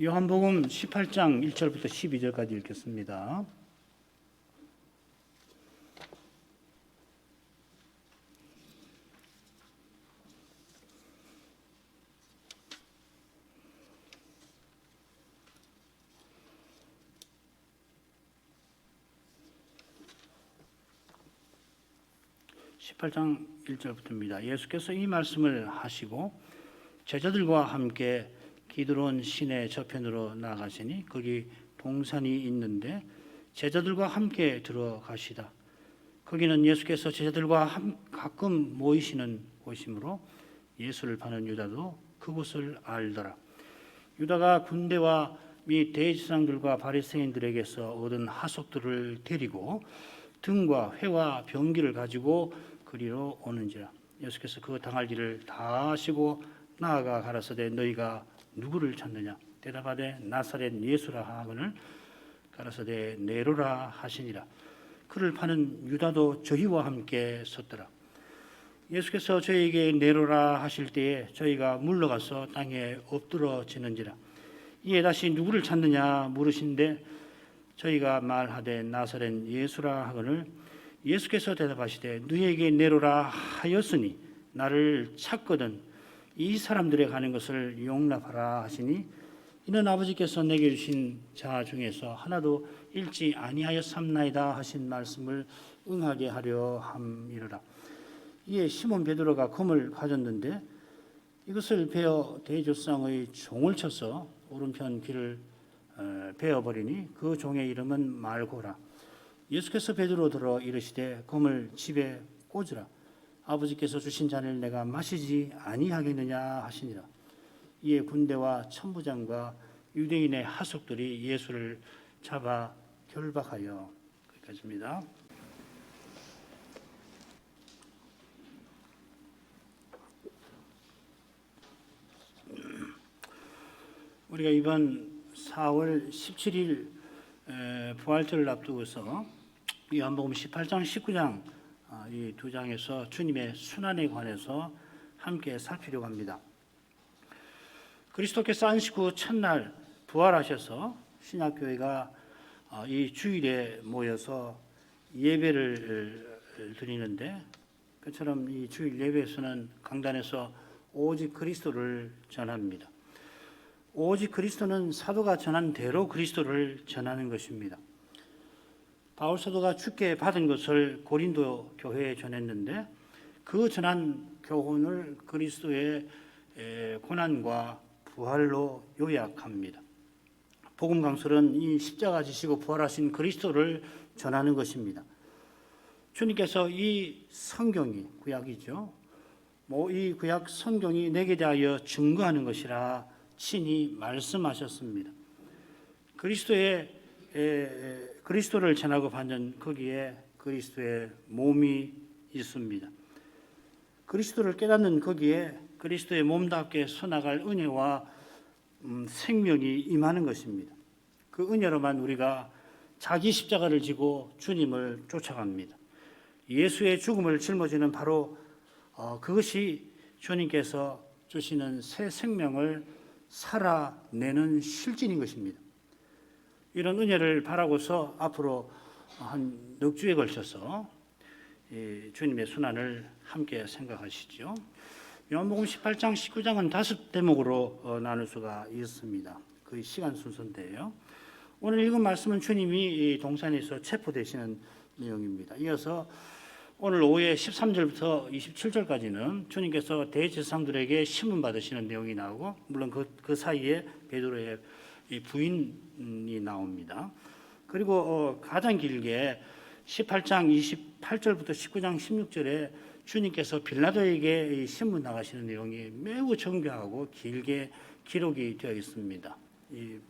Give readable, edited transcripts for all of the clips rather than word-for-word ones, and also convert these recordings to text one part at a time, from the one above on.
요한복음 18장 1절부터 12절까지 읽겠습니다. (18장 1절부터입니다) 예수께서 이 말씀을 하시고 제자들과 함께 기드론 시내 저편으로 나가시니 거기 동산이 있는데 제자들과 함께 들어가시다. 거기는 예수께서 제자들과 가끔 모이시는 곳이므로 예수를 파는 유다도 그곳을 알더라. 유다가 군대와 및 대제사장들과 바리새인들에게서 얻은 하속들을 데리고 등과 회와 병기를 가지고 그리로 오는지라. 예수께서 그 당할 일을 다 하시고 나아가 가라사대 너희가 누구를 찾느냐? 대답하되 나사렛 예수라 하거늘 가라사대 네로라 하시니라. 그를 파는 유다도 저희와 함께 섰더라. 예수께서 저희에게 네로라 하실 때에 저희가 물러가서 땅에 엎드러지는지라. 이에 다시 누구를 찾느냐 물으신데 저희가 말하되 나사렛 예수라 하거늘 예수께서 대답하시되 너희에게 네로라 하였으니 나를 찾거든 이 사람들의 가는 것을 용납하라 하시니 이는 아버지께서 내게 주신 자 중에서 하나도 잃지 아니하였삼나이다 하신 말씀을 응하게 하려 함이로라. 이에 시몬 베드로가 검을 가졌는데 이것을 베어 대제사장의 종을 쳐서 오른편 귀를 베어버리니 그 종의 이름은 말고라. 예수께서 베드로 들어 이르시되 검을 집에 꽂으라. 아버지께서 주신 잔을 내가 마시지 아니하겠느냐 하시니라. 이에 군대와 천부장과 유대인의 하속들이 예수를 잡아 결박하여. 거기까지입니다. 우리가 이번 4월 17일 부활절을 앞두고서 요한복음 18장, 19장 이 두 장에서 주님의 순환에 관해서 함께 살피려고 합니다. 그리스도께서 안식 후 첫날 부활하셔서 신약교회가 이 주일에 모여서 예배를 드리는데 그처럼 이 주일 예배에서는 강단에서 오직 그리스도를 전합니다. 오직 그리스도는 사도가 전한 대로 그리스도를 전하는 것입니다. 바울 사도가 주께 받은 것을 고린도 교회에 전했는데 그 전한 교훈을 그리스도의 고난과 부활로 요약합니다. 복음 강설은 이 십자가 지시고 부활하신 그리스도를 전하는 것입니다. 주님께서 이 성경이 구약이죠. 이 구약 성경이 내게 대하여 증거하는 것이라 친히 말씀하셨습니다. 그리스도를 전하고 받는 거기에 그리스도의 몸이 있습니다. 그리스도를 깨닫는 거기에 그리스도의 몸답게 서나갈 은혜와 생명이 임하는 것입니다. 그 은혜로만 우리가 자기 십자가를 지고 주님을 쫓아갑니다. 예수의 죽음을 짊어지는 바로 그것이 주님께서 주시는 새 생명을 살아내는 실질인 것입니다. 이런 은혜를 바라고서 앞으로 한 넉 주에 걸쳐서 주님의 순환을 함께 생각하시죠. 요한복음 18장, 19장은 5대목으로 나눌 수가 있습니다. 그 시간 순서인데요. 오늘 읽은 말씀은 주님이 동산에서 체포되시는 내용입니다. 이어서 오늘 오후에 13절부터 27절까지는 주님께서 대제사장들에게 신문 받으시는 내용이 나오고 물론 그 사이에 베드로의 부인이 나옵니다. 그리고 가장 길게 18장 28절부터 19장 16절에 주님께서 빌라도에게 신문 나가시는 내용이 매우 정교하고 길게 기록이 되어 있습니다.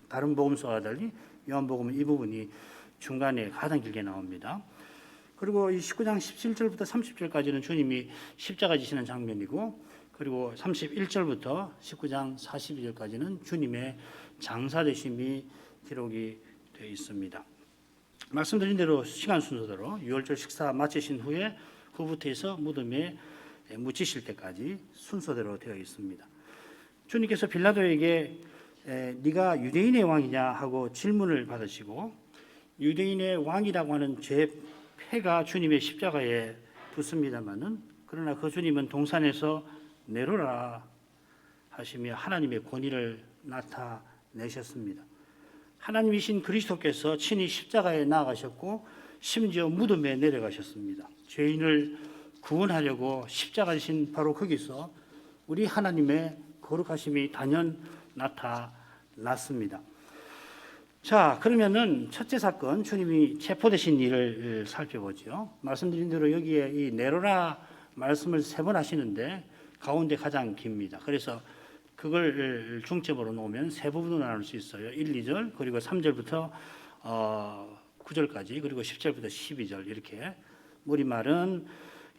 다른 복음서와 달리 요한복음은 이 부분이 중간에 가장 길게 나옵니다. 그리고 이 19장 17절부터 30절까지는 주님이 십자가 지시는 장면이고 그리고 31절부터 19장 42절까지는 주님의 장사되심이 기록이 되어 있습니다. 말씀드린 대로 시간 순서대로 유월절 식사 마치신 후에 후부터 해서 무덤에 묻히실 때까지 순서대로 되어 있습니다. 주님께서 빌라도에게 네가 유대인의 왕이냐 하고 질문을 받으시고 유대인의 왕이라고 하는 제 패가 주님의 십자가에 붙습니다마는 그러나 그 주님은 동산에서 내려라 하시며 하나님의 권위를 나타내셨습니다. 하나님이신 그리스도께서 친히 십자가에 나아가셨고 심지어 무덤에 내려가셨습니다. 죄인을 구원하려고 십자가 지신 바로 거기서 우리 하나님의 거룩하심이 단연 나타났습니다. 자, 그러면은 첫째 사건, 주님이 체포되신 일을 살펴보죠. 말씀드린 대로 여기에 이 내로라 말씀을 3번 하시는데 가운데 가장 깁니다. 그래서 그걸 중점으로 놓으면 3부분으로 나눌 수 있어요. 1, 2절, 그리고 3절부터 9절까지, 그리고 10절부터 12절 이렇게. 우리말은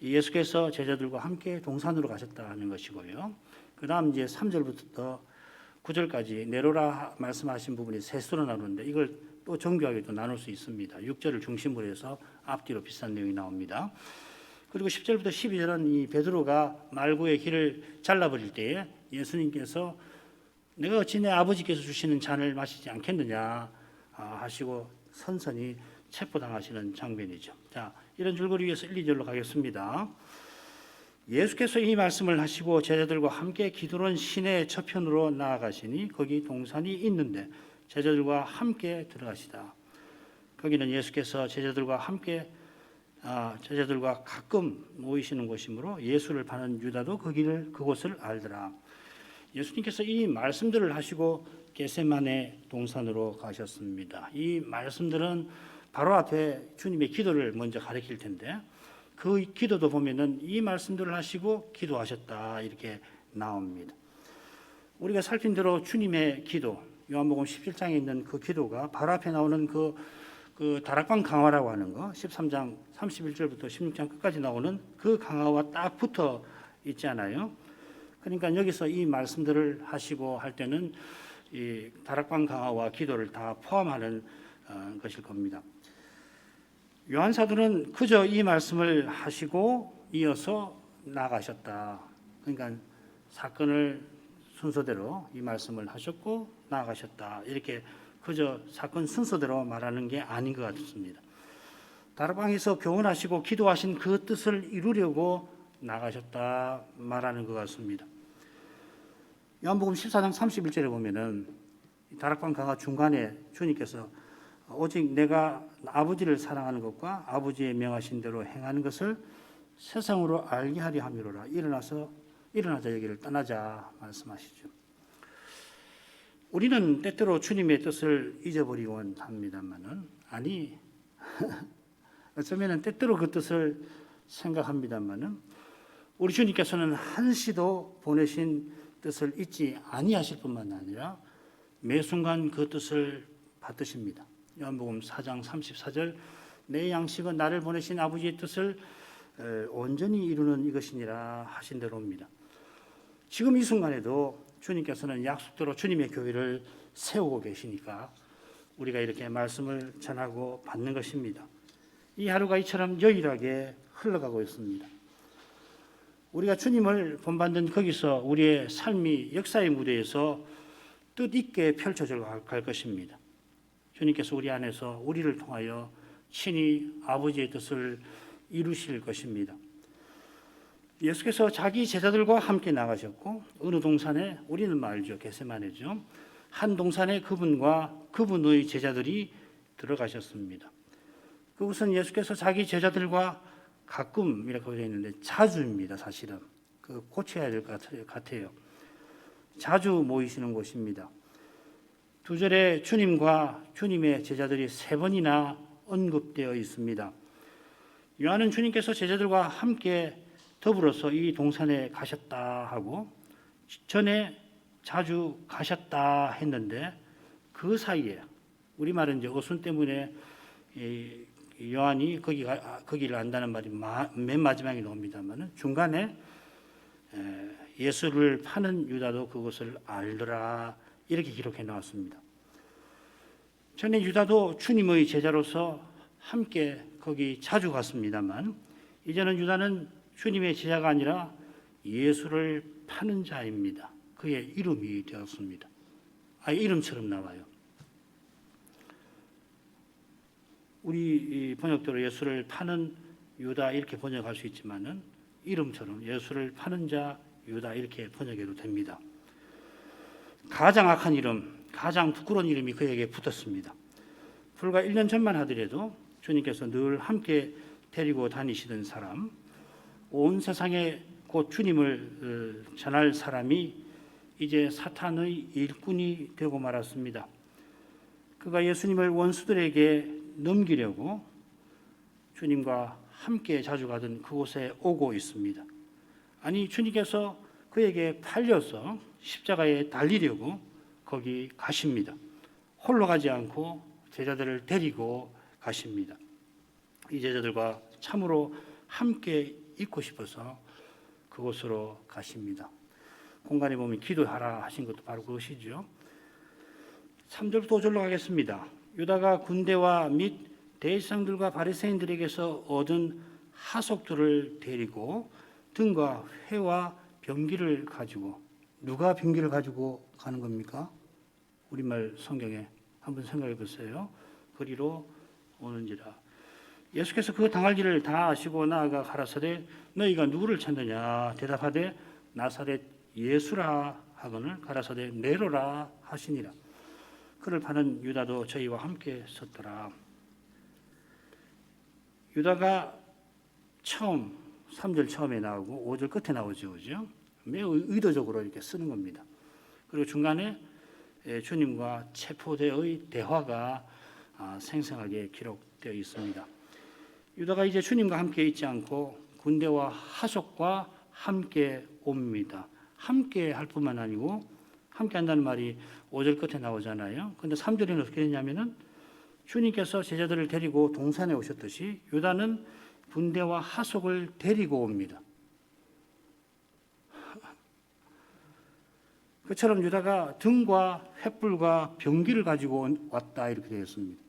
예수께서 제자들과 함께 동산으로 가셨다는 것이고요. 그 다음 이제 3절부터 9절까지 내로라 말씀하신 부분이 셋으로 나누는데 이걸 또 정교하게 또 나눌 수 있습니다. 6절을 중심으로 해서 앞뒤로 비슷한 내용이 나옵니다. 그리고 10절부터 12절은 이 베드로가 말고의 길을 잘라버릴 때에 예수님께서 내가 어찌 내 아버지께서 주시는 잔을 마시지 않겠느냐 하시고 선선히 체포당하시는 장면이죠. 자, 이런 줄거리 위해서 1, 2절로 가겠습니다. 예수께서 이 말씀을 하시고 제자들과 함께 기드론 시내 저편으로 나아가시니 거기 동산이 있는데 제자들과 함께 들어가시다. 거기는 예수께서 제자들과 가끔 모이시는 곳이므로 예수를 파는 유다도 그곳을 알더라. 예수님께서 이 말씀들을 하시고 겟세마네 동산으로 가셨습니다. 이 말씀들은 바로 앞에 주님의 기도를 먼저 가리킬 텐데 그 기도도 보면은 이 말씀들을 하시고 기도하셨다 이렇게 나옵니다. 우리가 살핀 대로 주님의 기도, 요한복음 17장에 있는 그 기도가 바로 앞에 나오는 그 다락방 강화라고 하는 거 13장 31절부터 16장 끝까지 나오는 그 강화와 딱 붙어 있잖아요. 그러니까 여기서 이 말씀들을 하시고 할 때는 이 다락방 강화와 기도를 다 포함하는 것일 겁니다. 요한 사도는 그저 이 말씀을 하시고 이어서 나가셨다. 그러니까 사건을 순서대로 이 말씀을 하셨고 나가셨다. 이렇게 그저 사건 순서대로 말하는 게 아닌 것 같습니다. 다락방에서 교훈하시고 기도하신 그 뜻을 이루려고 나가셨다 말하는 것 같습니다. 요한복음 14장 31절에 보면은 다락방 강화 중간에 주님께서 오직 내가 아버지를 사랑하는 것과 아버지의 명하신 대로 행하는 것을 세상으로 알게 하려 함이로라. 일어나자 여기를 떠나자 말씀하시죠. 우리는 때때로 주님의 뜻을 잊어버리곤 합니다만은 아니 어쩌면은 때때로 그 뜻을 생각합니다만은 우리 주님께서는 한시도 보내신 뜻을 잊지 아니하실 뿐만 아니라 매 순간 그 뜻을 받으십니다. 요한복음 4장 34절 내 양식은 나를 보내신 아버지의 뜻을 온전히 이루는 이것이니라 하신 대로입니다. 지금 이 순간에도 주님께서는 약속대로 주님의 교회를 세우고 계시니까 우리가 이렇게 말씀을 전하고 받는 것입니다. 이 하루가 이처럼 여유하게 흘러가고 있습니다. 우리가 주님을 본받는 거기서 우리의 삶이 역사의 무대에서 뜻있게 펼쳐져 갈 것입니다. 주님께서 우리 안에서 우리를 통하여 친히 아버지의 뜻을 이루실 것입니다. 예수께서 자기 제자들과 함께 나가셨고 어느 동산에 우리는 알죠. 겟세마네죠. 한 동산에 그분과 그분의 제자들이 들어가셨습니다. 그것은 예수께서 자기 제자들과 가끔이라고 되어 있는데 자주입니다. 사실은 고쳐야 될 것 같아요. 자주 모이시는 곳입니다. 2절에 주님과 주님의 제자들이 3번이나 언급되어 있습니다. 요한은 주님께서 제자들과 함께 더불어서 이 동산에 가셨다 하고 전에 자주 가셨다 했는데 그 사이에 우리말은 이제 어순 때문에 요한이 거기를 안다는 말이 맨 마지막에 나옵니다만 중간에 예수를 파는 유다도 그것을 알더라 이렇게 기록해 나왔습니다. 전에 유다도 주님의 제자로서 함께 거기 자주 갔습니다만 이제는 유다는 주님의 제자가 아니라 예수를 파는 자입니다. 그의 이름이 되었습니다. 이름처럼 나와요. 우리 번역대로 예수를 파는 유다 이렇게 번역할 수 있지만은 이름처럼 예수를 파는 자 유다 이렇게 번역해도 됩니다. 가장 악한 이름, 가장 부끄러운 이름이 그에게 붙었습니다. 불과 1년 전만 하더라도 주님께서 늘 함께 데리고 다니시던 사람, 온 세상에 곧 주님을 전할 사람이 이제 사탄의 일꾼이 되고 말았습니다. 그가 예수님을 원수들에게 넘기려고 주님과 함께 자주 가던 그곳에 오고 있습니다. 아니, 주님께서 그에게 팔려서 십자가에 달리려고 거기 가십니다. 홀로 가지 않고 제자들을 데리고 가십니다. 이 제자들과 참으로 함께 있고 싶어서 그곳으로 가십니다. 공간에 보면 기도하라 하신 것도 바로 그것이죠. 3절부터 5절로 가겠습니다. 유다가 군대와 및 대제사장들과 바리새인들에게서 얻은 하속들을 데리고 등과 회와 병기를 가지고, 누가 병기를 가지고 가는 겁니까? 우리말 성경에 한번 생각해 보세요. 그리로 오는지라. 예수께서 그 당할 일을 다 아시고 나아가 가라사대 너희가 누구를 찾느냐 대답하되 나사렛 예수라 하거늘 가라사대 네로라 하시니라. 그를 파는 유다도 저희와 함께 섰더라. 유다가 처음 3절 처음에 나오고 5절 끝에 나오죠. 그죠? 매우 의도적으로 이렇게 쓰는 겁니다. 그리고 중간에 주님과 체포대의 대화가 생생하게 기록되어 있습니다. 유다가 이제 주님과 함께 있지 않고 군대와 하속과 함께 옵니다. 함께 할 뿐만 아니고 함께 한다는 말이 5절 끝에 나오잖아요. 그런데 3절에는 어떻게 되냐면은 주님께서 제자들을 데리고 동산에 오셨듯이 유다는 군대와 하속을 데리고 옵니다. 그처럼 유다가 등과 횃불과 병기를 가지고 왔다 이렇게 되어 있습니다.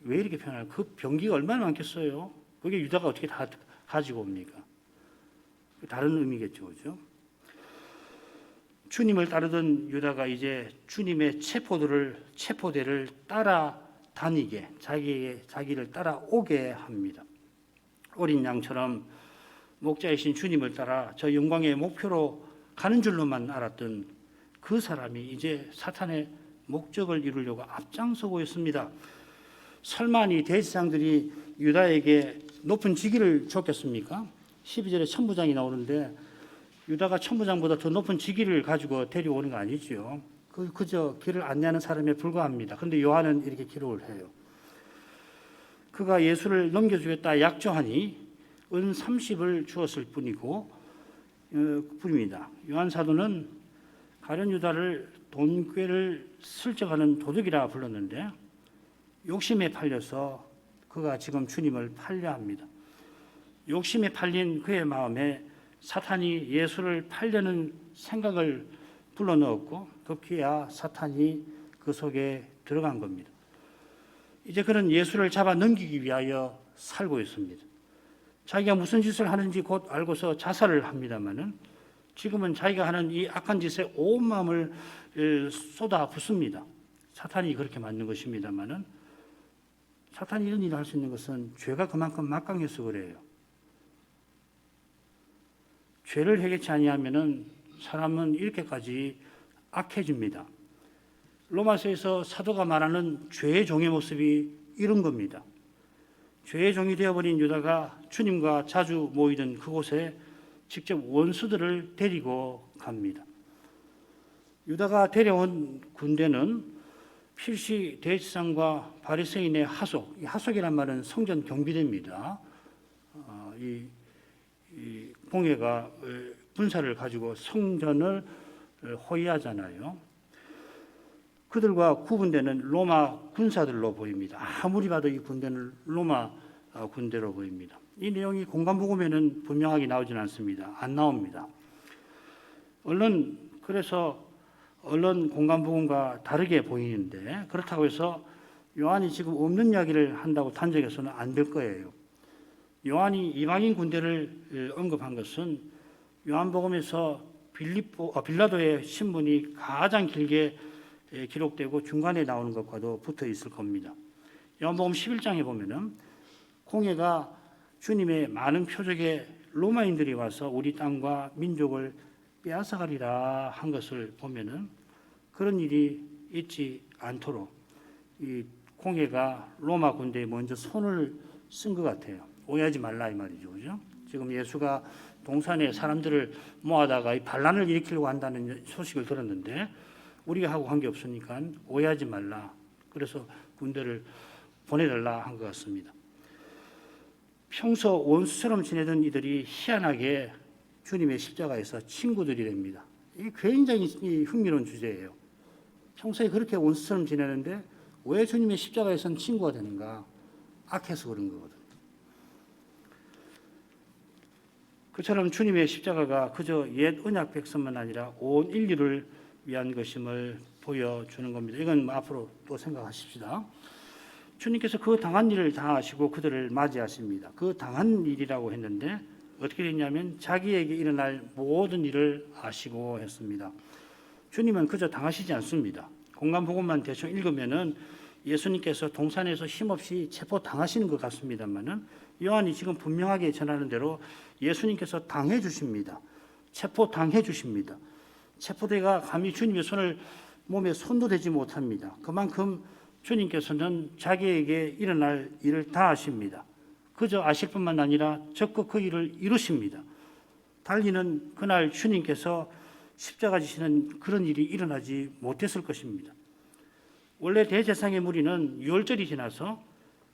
왜 이렇게 표현할까요? 그 병기가 얼마나 많겠어요? 그게 유다가 어떻게 다 가지고 옵니까? 다른 의미겠죠, 그죠? 주님을 따르던 유다가 이제 주님의 체포대를 따라 다니게, 자기를 따라오게 합니다. 어린 양처럼 목자이신 주님을 따라 저 영광의 목표로 가는 줄로만 알았던 그 사람이 이제 사탄의 목적을 이루려고 앞장서고 있습니다. 설마 이 대제사장들이 유다에게 높은 직위를 줬겠습니까? 12절에 천부장이 나오는데 유다가 천부장보다 더 높은 직위를 가지고 데려오는 거 아니죠. 그저 길을 안내하는 사람에 불과합니다. 그런데 요한은 이렇게 기록을 해요. 그가 예수를 넘겨주겠다 약조하니 은 30을 주었을 뿐입니다. 요한 사도는 가룟 유다를 돈꾀를 슬쩍하는 도둑이라 불렀는데 욕심에 팔려서 그가 지금 주님을 팔려 합니다. 욕심에 팔린 그의 마음에 사탄이 예수를 팔려는 생각을 불러넣었고 급기야 사탄이 그 속에 들어간 겁니다. 이제 그는 예수를 잡아 넘기기 위하여 살고 있습니다. 자기가 무슨 짓을 하는지 곧 알고서 자살을 합니다마는 지금은 자기가 하는 이 악한 짓에 온 마음을 쏟아 붓습니다. 사탄이 그렇게 만든 것입니다마는 사탄이 이런 일을 할 수 있는 것은 죄가 그만큼 막강해서 그래요. 죄를 해결치 아니하면은 사람은 이렇게까지 악해집니다. 로마서에서 사도가 말하는 죄의 종의 모습이 이런 겁니다. 죄의 종이 되어버린 유다가 주님과 자주 모이던 그곳에 직접 원수들을 데리고 갑니다. 유다가 데려온 군대는 필시 대제사장과 바리새인의 하속, 이 하속이란 말은 성전 경비대입니다. 이 공회가 군사를 가지고 성전을 호위하잖아요. 그들과 구분되는 로마 군사들로 보입니다. 아무리 봐도 이 군대는 로마 군대로 보입니다. 이 내용이 공관복음에는 분명하게 나오지는 않습니다. 안 나옵니다. 그래서 언론 공관복음과 다르게 보이는데 그렇다고 해서 요한이 지금 없는 이야기를 한다고 단정해서는 안 될 거예요. 요한이 이방인 군대를 언급한 것은 요한복음에서 빌라도의 신문이 가장 길게 기록되고 중간에 나오는 것과도 붙어 있을 겁니다. 요한복음 11장에 보면은 공회가 주님의 많은 표적의 로마인들이 와서 우리 땅과 민족을 빼앗아가리라 한 것을 보면은 그런 일이 있지 않도록 이 공회가 로마 군대에 먼저 손을 쓴 것 같아요. 오해하지 말라 이 말이죠, 그죠? 지금 예수가 동산에 사람들을 모아다가 이 반란을 일으키려고 한다는 소식을 들었는데 우리가 하고 관계 없으니까 오해하지 말라. 그래서 군대를 보내달라 한 것 같습니다. 평소 원수처럼 지내던 이들이 희한하게 주님의 십자가에서 친구들이 됩니다. 이게 굉장히 흥미로운 주제예요. 평소에 그렇게 원수처럼 지내는데 왜 주님의 십자가에서는 친구가 되는가? 악해서 그런 거거든요. 그처럼 주님의 십자가가 그저 옛 언약 백성만 아니라 온 인류를 위한 것임을 보여주는 겁니다. 이건 앞으로 또 생각하십시다. 주님께서 그 당한 일을 다 아시고 그들을 맞이하십니다. 그 당한 일이라고 했는데 어떻게 됐냐면 자기에게 일어날 모든 일을 아시고 했습니다. 주님은 그저 당하시지 않습니다. 공간 복음만 대충 읽으면은 예수님께서 동산에서 힘없이 체포 당하시는 것 같습니다만은 요한이 지금 분명하게 전하는 대로 예수님께서 당해 주십니다. 체포 당해 주십니다. 체포대가 감히 주님의 손을 몸에 손도 대지 못합니다. 그만큼 주님께서는 자기에게 일어날 일을 다 아십니다. 그저 아실 뿐만 아니라 적극 그 일을 이루십니다. 달리는 그날 주님께서 십자가 지시는 그런 일이 일어나지 못했을 것입니다. 원래 대제사장의 무리는 유월절이 지나서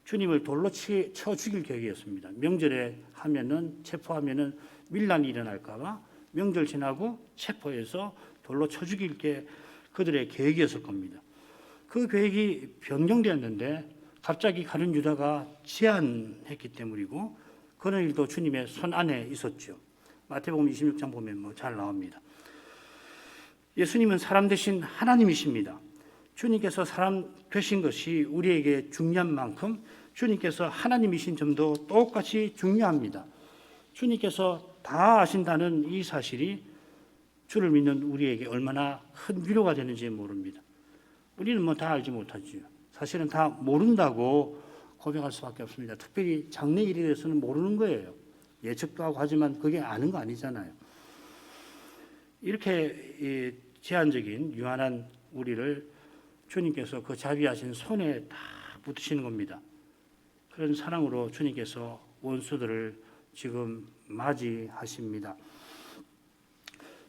주님을 돌로 쳐 죽일 계획이었습니다. 명절에 하면은 체포하면은 밀란이 일어날까 봐 명절 지나고 체포해서 돌로 쳐 죽일 게 그들의 계획이었을 겁니다. 그 계획이 변경되었는데 갑자기 가룟 유다가 제안했기 때문이고 그런 일도 주님의 손 안에 있었죠. 마태복음 26장 보면 잘 나옵니다. 예수님은 사람 대신 하나님이십니다. 주님께서 사람 되신 것이 우리에게 중요한 만큼 주님께서 하나님이신 점도 똑같이 중요합니다. 주님께서 다 아신다는 이 사실이 주를 믿는 우리에게 얼마나 큰 위로가 되는지 모릅니다. 우리는 다 알지 못하지요. 사실은 다 모른다고 고백할 수밖에 없습니다. 특별히 장래 일에 대해서는 모르는 거예요. 예측도 하고 하지만 그게 아는 거 아니잖아요. 이렇게 제한적인 유한한 우리를 주님께서 그 자비하신 손에 다 붙이시는 겁니다. 그런 사랑으로 주님께서 원수들을 지금 맞이하십니다.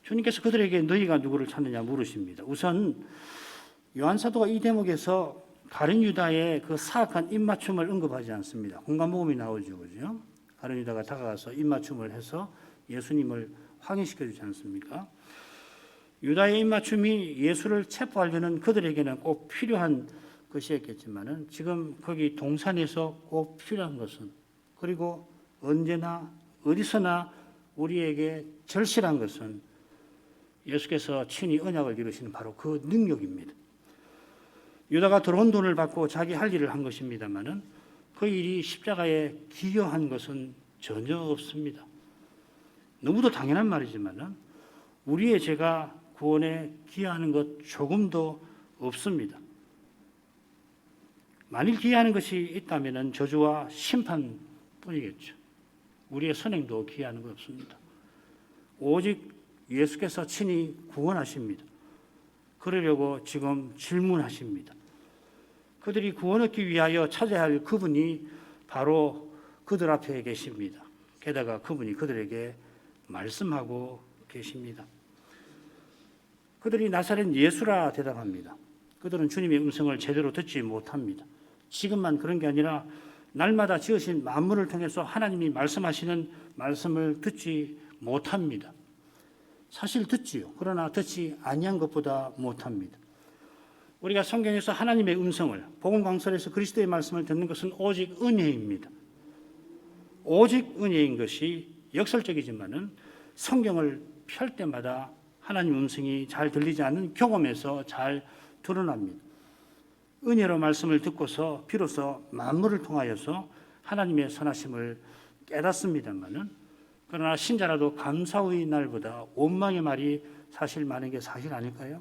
주님께서 그들에게 너희가 누구를 찾느냐 물으십니다. 우선 요한사도가 이 대목에서 가룟 유다의 그 사악한 입맞춤을 언급하지 않습니다. 공간복음이 나오죠, 그죠? 가룟 유다가 다가가서 입맞춤을 해서 예수님을 확인시켜 주지 않습니까? 유다의 입맞춤이 예수를 체포하려는 그들에게는 꼭 필요한 것이었겠지만은 지금 거기 동산에서 꼭 필요한 것은 그리고 언제나 어디서나 우리에게 절실한 것은 예수께서 친히 언약을 이루시는 바로 그 능력입니다. 유다가 들어온 돈을 받고 자기 할 일을 한 것입니다만은 그 일이 십자가에 기여한 것은 전혀 없습니다. 너무도 당연한 말이지만은 우리의 죄가 구원에 기여하는 것 조금도 없습니다. 만일 기여하는 것이 있다면은 저주와 심판뿐이겠죠. 우리의 선행도 기여하는 것 없습니다. 오직 예수께서 친히 구원하십니다. 그러려고 지금 질문하십니다. 그들이 구원 얻기 위하여 찾아야 할 그분이 바로 그들 앞에 계십니다. 게다가 그분이 그들에게 말씀하고 계십니다. 그들이 나사렛 예수라 대답합니다. 그들은 주님의 음성을 제대로 듣지 못합니다. 지금만 그런 게 아니라 날마다 지으신 만물을 통해서 하나님이 말씀하시는 말씀을 듣지 못합니다. 사실 듣지요. 그러나 듣지 아니한 것보다 못합니다. 우리가 성경에서 하나님의 음성을 복음 강설에서 그리스도의 말씀을 듣는 것은 오직 은혜입니다. 오직 은혜인 것이 역설적이지만은 성경을 펼 때마다 하나님 음성이 잘 들리지 않는 경험에서 잘 드러납니다. 은혜로 말씀을 듣고서 비로소 만물을 통하여서 하나님의 선하심을 깨닫습니다만은 그러나 신자라도 감사의 날보다 원망의 말이 사실 많은 게 사실 아닐까요?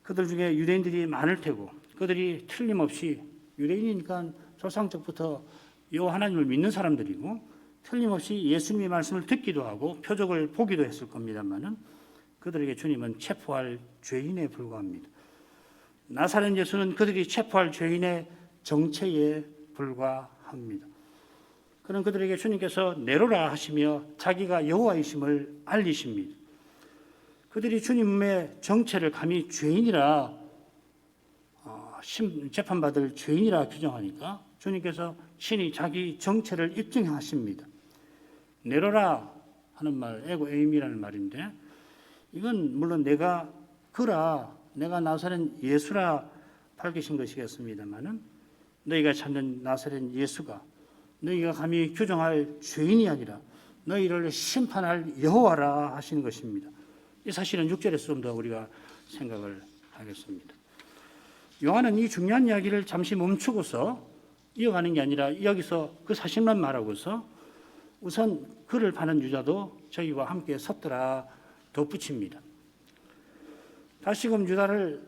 그들 중에 유대인들이 많을 테고 그들이 틀림없이 유대인이니까 조상적부터 여호와 하나님을 믿는 사람들이고 틀림없이 예수님의 말씀을 듣기도 하고 표적을 보기도 했을 겁니다만은 그들에게 주님은 체포할 죄인에 불과합니다. 나사렛 예수는 그들이 체포할 죄인의 정체에 불과합니다. 그런 그들에게 주님께서 내로라 하시며 자기가 여호와이심을 알리십니다. 그들이 주님의 정체를 감히 죄인이라 재판받을 죄인이라 규정하니까 주님께서 친히 자기 정체를 입증하십니다. 내로라 하는 말, 에고 에임이라는 말인데 이건 물론 내가 나사렛 예수라 밝히신 것이겠습니다만은 너희가 찾는 나사렛 예수가 너희가 감히 규정할 죄인이 아니라 너희를 심판할 여호와라 하시는 것입니다. 이 사실은 6절에서 좀 더 우리가 생각을 하겠습니다. 요한은 이 중요한 이야기를 잠시 멈추고서 이어가는 게 아니라 여기서 그 사실만 말하고서 우선 그를 파는 유다도 저희와 함께 섰더라 덧붙입니다. 다시금 유다를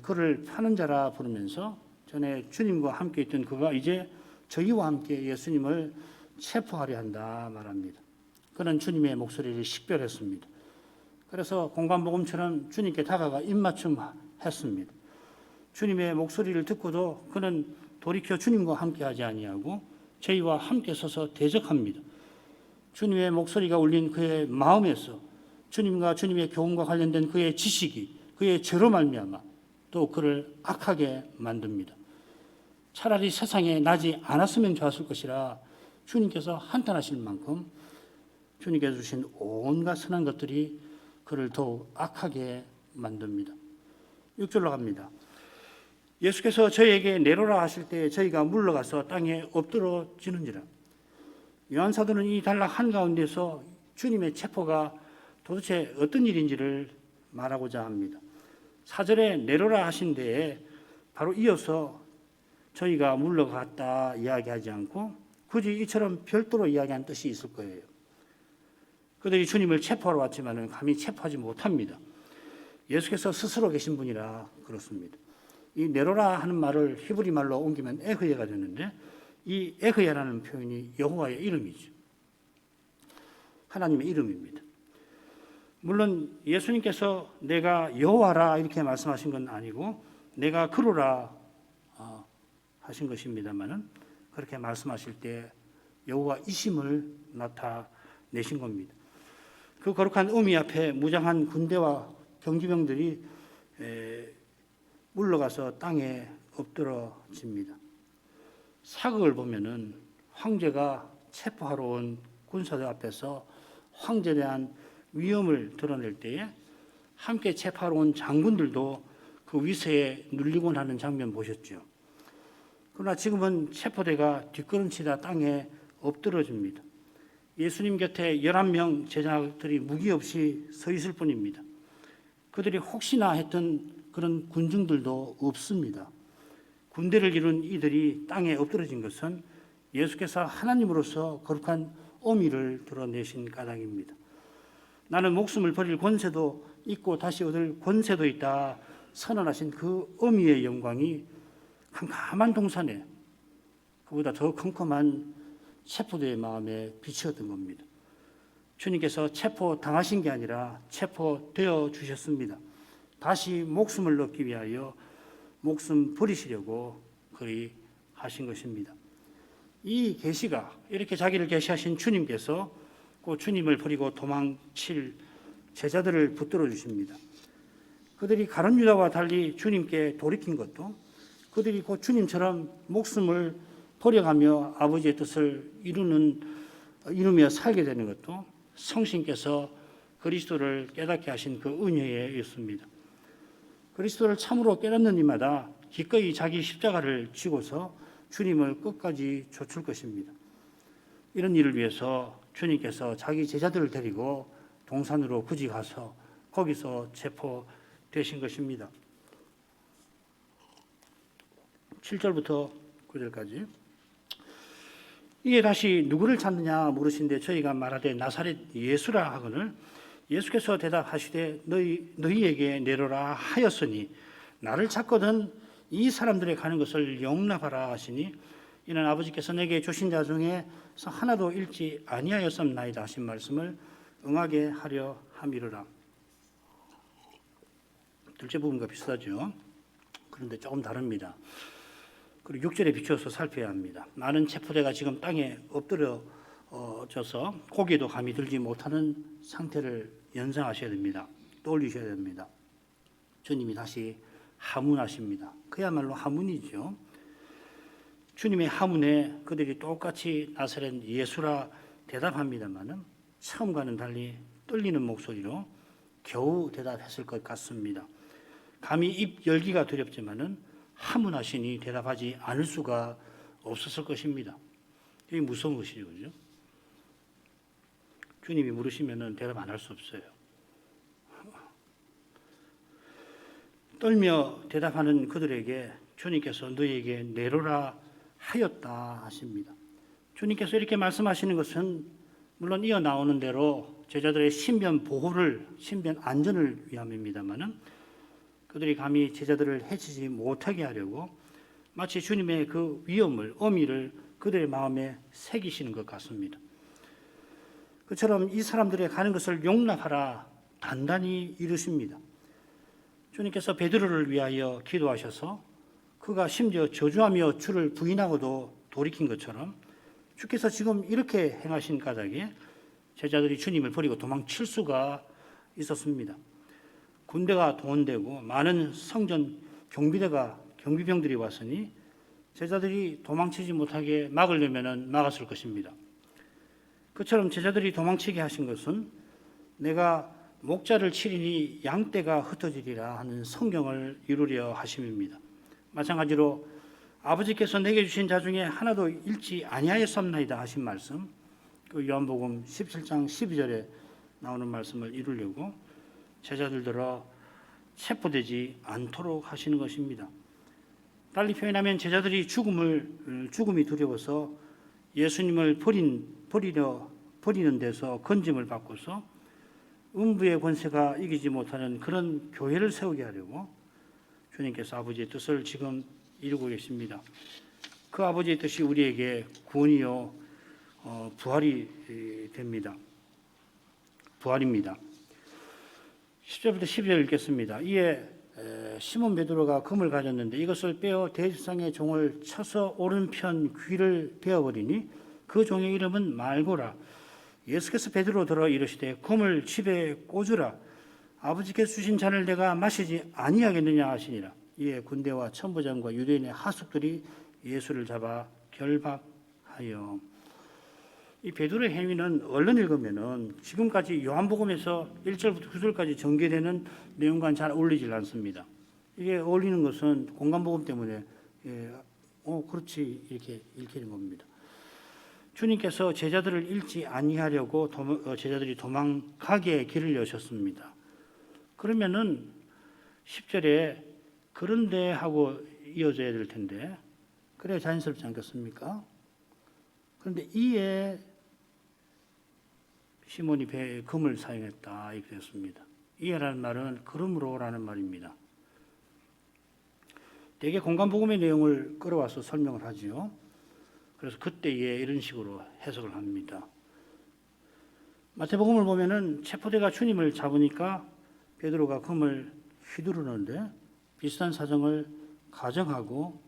그를 파는 자라 부르면서 전에 주님과 함께 있던 그가 이제 저희와 함께 예수님을 체포하려 한다 말합니다. 그는 주님의 목소리를 식별했습니다. 그래서 공관복음처럼 주님께 다가가 입맞춤했습니다. 주님의 목소리를 듣고도 그는 돌이켜 주님과 함께하지 아니하고 저희와 함께 서서 대적합니다. 주님의 목소리가 울린 그의 마음에서 주님과 주님의 교훈과 관련된 그의 지식이 그의 죄로 말미암아 또 그를 악하게 만듭니다. 차라리 세상에 나지 않았으면 좋았을 것이라 주님께서 한탄하실 만큼 주님께서 주신 온갖 선한 것들이 그를 더욱 악하게 만듭니다. 6절로 갑니다. 예수께서 저희에게 내로라 하실 때 저희가 물러가서 땅에 엎드러지는지라. 요한사도는 이 단락 한가운데서 주님의 체포가 도대체 어떤 일인지를 말하고자 합니다. 4절에 내로라 하신 데에 바로 이어서 저희가 물러갔다 이야기하지 않고 굳이 이처럼 별도로 이야기한 뜻이 있을 거예요. 그들이 주님을 체포하러 왔지만 감히 체포하지 못합니다. 예수께서 스스로 계신 분이라 그렇습니다. 이 내로라 하는 말을 히브리 말로 옮기면 에흐예가 되는데 이 에흐예라는 표현이 여호와의 이름이죠. 하나님의 이름입니다. 물론 예수님께서 내가 여호와라 이렇게 말씀하신 건 아니고 내가 그로라 하신 것입니다만은 그렇게 말씀하실 때 여호와 이심을 나타내신 겁니다. 그 거룩한 의미 앞에 무장한 군대와 경비병들이 물러가서 땅에 엎드러집니다. 사극을 보면은 황제가 체포하러 온 군사들 앞에서 황제에 대한 위험을 드러낼 때에 함께 체포하러 온 장군들도 그 위세에 눌리곤 하는 장면 보셨죠. 그러나 지금은 체포대가 뒷걸음치다 땅에 엎드러집니다. 예수님 곁에 11명 제자들이 무기 없이 서 있을 뿐입니다. 그들이 혹시나 했던 그런 군중들도 없습니다. 군대를 이룬 이들이 땅에 엎드러진 것은 예수께서 하나님으로서 거룩한 어미를 드러내신 까닭입니다. 나는 목숨을 버릴 권세도 있고 다시 얻을 권세도 있다 선언하신 그 어미의 영광이 캄캄한 동산에 그보다 더 컴컴한 체포대의 마음에 비치었던 겁니다. 주님께서 체포당하신 게 아니라 체포되어 주셨습니다. 다시 목숨을 얻기 위하여 목숨 버리시려고 그리 하신 것입니다. 이 계시가 이렇게 자기를 계시하신 주님께서 그 주님을 버리고 도망칠 제자들을 붙들어 주십니다. 그들이 가룟 유다와 달리 주님께 돌이킨 것도 그들이 곧 주님처럼 목숨을 버려가며 아버지의 뜻을 이루며 살게 되는 것도 성신께서 그리스도를 깨닫게 하신 그 은혜에 있습니다. 그리스도를 참으로 깨닫는 이마다 기꺼이 자기 십자가를 지고서 주님을 끝까지 좇을 것입니다. 이런 일을 위해서 주님께서 자기 제자들을 데리고 동산으로 굳이 가서 거기서 체포되신 것입니다. 7절부터 9절까지 이에 다시 누구를 찾느냐 물으신데 저희가 말하되 나사렛 예수라 하거늘 예수께서 대답하시되 너희에게 내려라 하였으니 나를 찾거든 이 사람들의 가는 것을 용납하라 하시니 이는 아버지께서 내게 주신 자 중에서 하나도 잃지 아니하였음나이다 하신 말씀을 응하게 하려 함이로라. 둘째 부분과 비슷하죠. 그런데 조금 다릅니다. 그리고 6절에 비추어서 살펴야 합니다. 많은 체포대가 지금 땅에 엎드려져서 고개도 감이 들지 못하는 상태를 연상하셔야 됩니다. 떠올리셔야 됩니다. 주님이 다시 하문하십니다. 그야말로 하문이죠. 주님의 하문에 그들이 똑같이 나사렛 예수라 대답합니다마는 처음과는 달리 떨리는 목소리로 겨우 대답했을 것 같습니다. 감히 입 열기가 두렵지만은 하문하시니 대답하지 않을 수가 없었을 것입니다. 이게 무서운 것이죠, 그죠? 주님이 물으시면은 대답 안 할 수 없어요. 떨며 대답하는 그들에게 주님께서 너희에게 내려라 하였다 하십니다. 주님께서 이렇게 말씀하시는 것은 물론 이어 나오는 대로 제자들의 신변 보호를, 신변 안전을 위함입니다만은 그들이 감히 제자들을 해치지 못하게 하려고 마치 주님의 그 위험을, 어미를 그들의 마음에 새기시는 것 같습니다. 그처럼 이 사람들의 가는 것을 용납하라 단단히 이르십니다. 주님께서 베드로를 위하여 기도하셔서 그가 심지어 저주하며 주를 부인하고도 돌이킨 것처럼 주께서 지금 이렇게 행하신 까닭에 제자들이 주님을 버리고 도망칠 수가 있었습니다. 군대가 동원되고 많은 성전 경비병들이 왔으니 제자들이 도망치지 못하게 막으려면 막았을 것입니다. 그처럼 제자들이 도망치게 하신 것은 내가 목자를 치리니 양떼가 흩어지리라 하는 성경을 이루려 하심입니다. 마찬가지로 아버지께서 내게 주신 자 중에 하나도 잃지 아니하였사옵나이다 하신 말씀, 그 요한복음 17장 12절에 나오는 말씀을 이루려고 제자들들어 체포되지 않도록 하시는 것입니다. 달리 표현하면 제자들이 죽음이 두려워서 예수님을 버리는 데서 건짐을 받고서 음부의 권세가 이기지 못하는 그런 교회를 세우게 하려고 주님께서 아버지의 뜻을 지금 이루고 계십니다. 그 아버지의 뜻이 우리에게 구원이요 부활이 됩니다. 부활입니다. 10절부터 12절 읽겠습니다. 이에 시몬 베드로가 금을 가졌는데 이것을 빼어 대제사장의 종을 쳐서 오른편 귀를 베어버리니 그 종의 이름은 말고라. 예수께서 베드로 들어 이르시되 금을 집에 꽂으라. 아버지께서 주신 잔을 내가 마시지 아니하겠느냐 하시니라. 이에 군대와 천부장과 유대인의 하숙들이 예수를 잡아 결박하여. 이 베드로의 행위는 얼른 읽으면은 지금까지 요한복음에서 1절부터 9절까지 전개되는 내용과는 잘 어울리질 않습니다. 이게 어울리는 것은 공간복음 때문에 그렇지 이렇게 읽히는 겁니다. 주님께서 제자들을 잃지 아니하려고 제자들이 도망가게 길을 여셨습니다. 그러면은 10절에 그런데 하고 이어져야 될 텐데 그래야 자연스럽지 않겠습니까? 그런데 이에 시몬이 배에 금을 사용했다 이렇게 됐습니다. 이에라는 말은 그러므로라는 말입니다. 대개 공간복음의 내용을 끌어와서 설명을 하지요. 그래서 그때에 이런 식으로 해석을 합니다. 마태복음을 보면은 체포대가 주님을 잡으니까 베드로가 금을 휘두르는데 비슷한 사정을 가정하고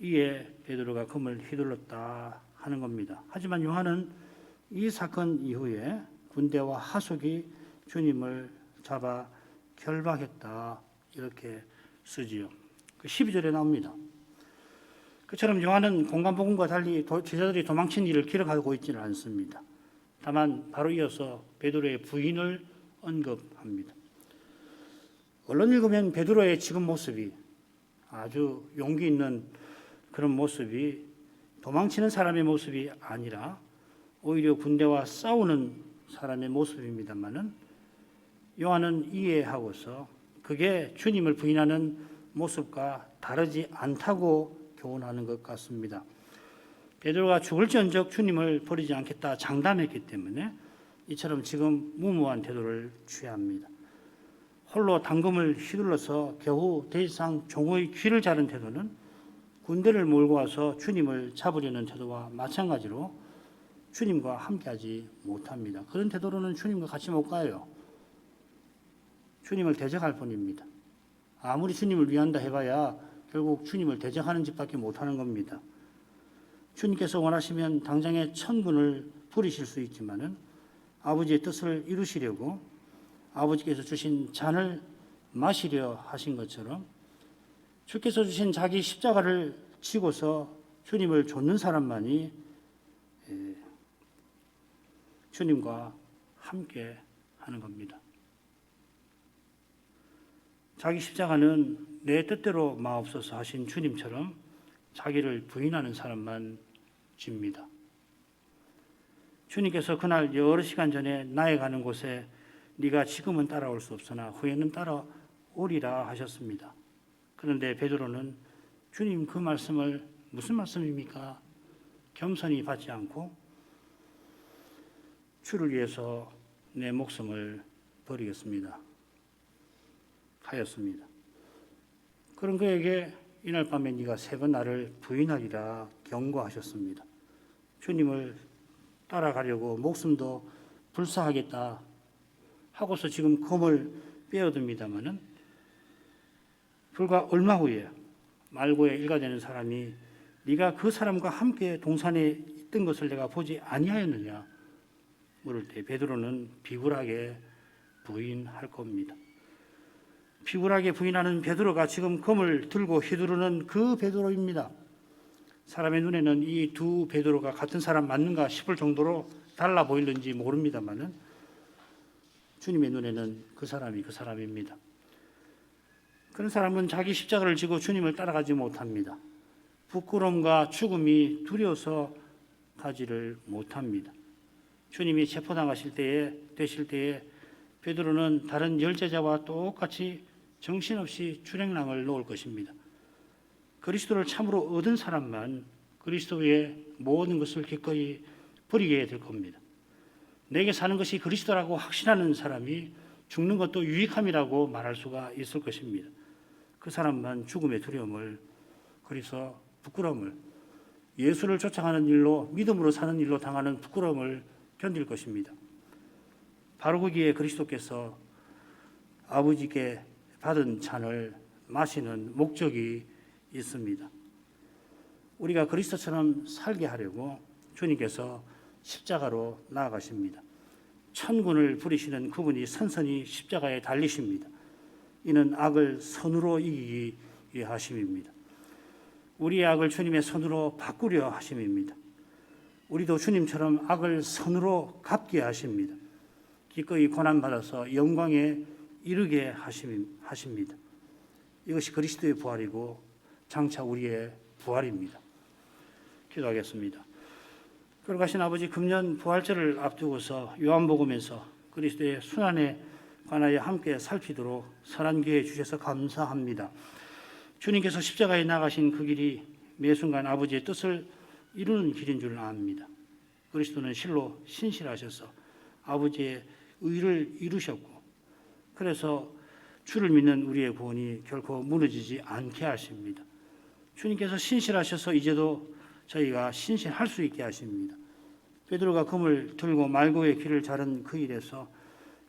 이에 베드로가 금을 휘둘렀다 하는 겁니다. 하지만 요한은 이 사건 이후에 군대와 하숙이 주님을 잡아 결박했다 이렇게 쓰지요. 12절에 나옵니다. 그처럼 요한은 공간복음과 달리 제자들이 도망친 일을 기록하고 있지는 않습니다. 다만 바로 이어서 베드로의 부인을 언급합니다. 얼른 읽으면 베드로의 지금 모습이 아주 용기 있는 그런 모습이 도망치는 사람의 모습이 아니라 오히려 군대와 싸우는 사람의 모습입니다만은 요한은 이해하고서 그게 주님을 부인하는 모습과 다르지 않다고 교훈하는 것 같습니다. 베드로가 죽을지언정 주님을 버리지 않겠다 장담했기 때문에 이처럼 지금 무모한 태도를 취합니다. 홀로 당금을 휘둘러서 겨우 대지상 종의 귀를 자른 태도는 군대를 몰고 와서 주님을 잡으려는 태도와 마찬가지로 주님과 함께하지 못합니다. 그런 태도로는 주님과 같이 못 가요. 주님을 대적할 뿐입니다. 아무리 주님을 위한다 해봐야 결국 주님을 대적하는 짓밖에 못하는 겁니다. 주님께서 원하시면 당장에 천군을 부리실 수 있지만은 아버지의 뜻을 이루시려고 아버지께서 주신 잔을 마시려 하신 것처럼 주께서 주신 자기 십자가를 지고서 주님을 좇는 사람만이 주님과 함께 하는 겁니다. 자기 십자가는 내 뜻대로 마옵소서 하신 주님처럼 자기를 부인하는 사람만 집니다. 주님께서 그날 여러 시간 전에 나에 가는 곳에 네가 지금은 따라올 수 없으나 후에는 따라오리라 하셨습니다. 그런데 베드로는 주님 그 말씀을 무슨 말씀입니까? 겸손히 받지 않고 주를 위해서 내 목숨을 버리겠습니다 하였습니다. 그런 그에게 이날 밤에 네가 3번 나를 부인하리라 경고하셨습니다. 주님을 따라가려고 목숨도 불사하겠다 하고서 지금 검을 빼어듭니다마는 불과 얼마 후에 말고에 일가되는 사람이 네가 그 사람과 함께 동산에 있던 것을 내가 보지 아니하였느냐 물을 때 베드로는 비굴하게 부인할 겁니다. 비굴하게 부인하는 베드로가 지금 검을 들고 휘두르는 그 베드로입니다. 사람의 눈에는 이 두 베드로가 같은 사람 맞는가 싶을 정도로 달라 보이는지 모릅니다만은 주님의 눈에는 그 사람이 그 사람입니다. 그런 사람은 자기 십자가를 지고 주님을 따라가지 못합니다. 부끄러움과 죽음이 두려워서 가지를 못합니다. 주님이 체포당하실 때에 되실 때에 베드로는 다른 열제자와 똑같이 정신없이 주랭랑을 놓을 것입니다. 그리스도를 참으로 얻은 사람만 그리스도의 모든 것을 기꺼이 버리게 될 겁니다. 내게 사는 것이 그리스도라고 확신하는 사람이 죽는 것도 유익함이라고 말할 수가 있을 것입니다. 그 사람만 죽음의 두려움을, 그래서 부끄러움을, 예수를 쫓아가는 일로, 믿음으로 사는 일로 당하는 부끄러움을 견딜 것입니다. 바로 거기에 그리스도께서 아버지께 받은 잔을 마시는 목적이 있습니다. 우리가 그리스도처럼 살게 하려고 주님께서 십자가로 나아가십니다. 천군을 부리시는 그분이 선선히 십자가에 달리십니다. 이는 악을 선으로 이기기 위해 하심입니다. 우리의 악을 주님의 선으로 바꾸려 하심입니다. 우리도 주님처럼 악을 선으로 갚게 하십니다. 기꺼이 고난받아서 영광에 이르게 하십니다. 이것이 그리스도의 부활이고 장차 우리의 부활입니다. 기도하겠습니다. 걸어가신 아버지, 금년 부활절을 앞두고서 요한복음에서 그리스도의 순환에 관하여 함께 살피도록 선한 기회 주셔서 감사합니다. 주님께서 십자가에 나가신 그 길이 매 순간 아버지의 뜻을 이루는 길인 줄 압니다. 그리스도는 실로 신실하셔서 아버지의 의를 이루셨고, 그래서 주를 믿는 우리의 구원이 결코 무너지지 않게 하십니다. 주님께서 신실하셔서 이제도 저희가 신실할 수 있게 하십니다. 베드로가 금을 들고 말고의 길을 자른 그 일에서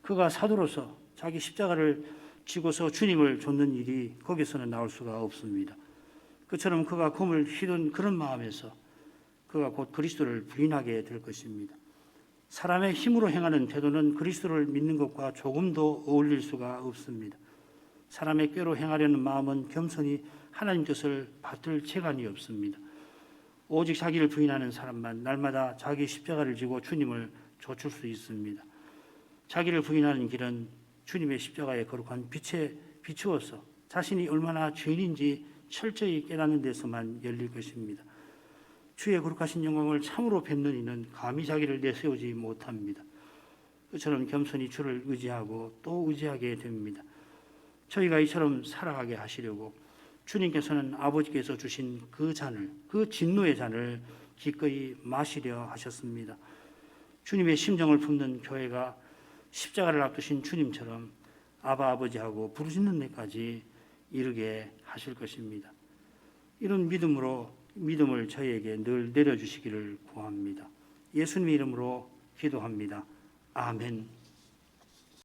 그가 사도로서 자기 십자가를 지고서 주님을 좇는 일이 거기서는 나올 수가 없습니다. 그처럼 그가 금을 휘둔 그런 마음에서 그가 곧 그리스도를 부인하게 될 것입니다. 사람의 힘으로 행하는 태도는 그리스도를 믿는 것과 조금도 어울릴 수가 없습니다. 사람의 꾀로 행하려는 마음은 겸손히 하나님 뜻을 받들 재간이 없습니다. 오직 자기를 부인하는 사람만 날마다 자기 십자가를 지고 주님을 좇을 수 있습니다. 자기를 부인하는 길은 주님의 십자가의 거룩한 빛에 비추어서 자신이 얼마나 죄인인지 철저히 깨닫는 데서만 열릴 것입니다. 주의 거룩하신 영광을 참으로 뵙는 이는 감히 자기를 내세우지 못합니다. 그처럼 겸손히 주를 의지하고 또 의지하게 됩니다. 저희가 이처럼 살아가게 하시려고 주님께서는 아버지께서 주신 그 잔을, 그 진노의 잔을 기꺼이 마시려 하셨습니다. 주님의 심정을 품는 교회가 십자가를 앞두신 주님처럼 아바 아버지하고 부르짖는 데까지 이르게 하실 것입니다. 이런 믿음을 저희에게 늘 내려주시기를 구합니다. 예수님의 이름으로 기도합니다. 아멘.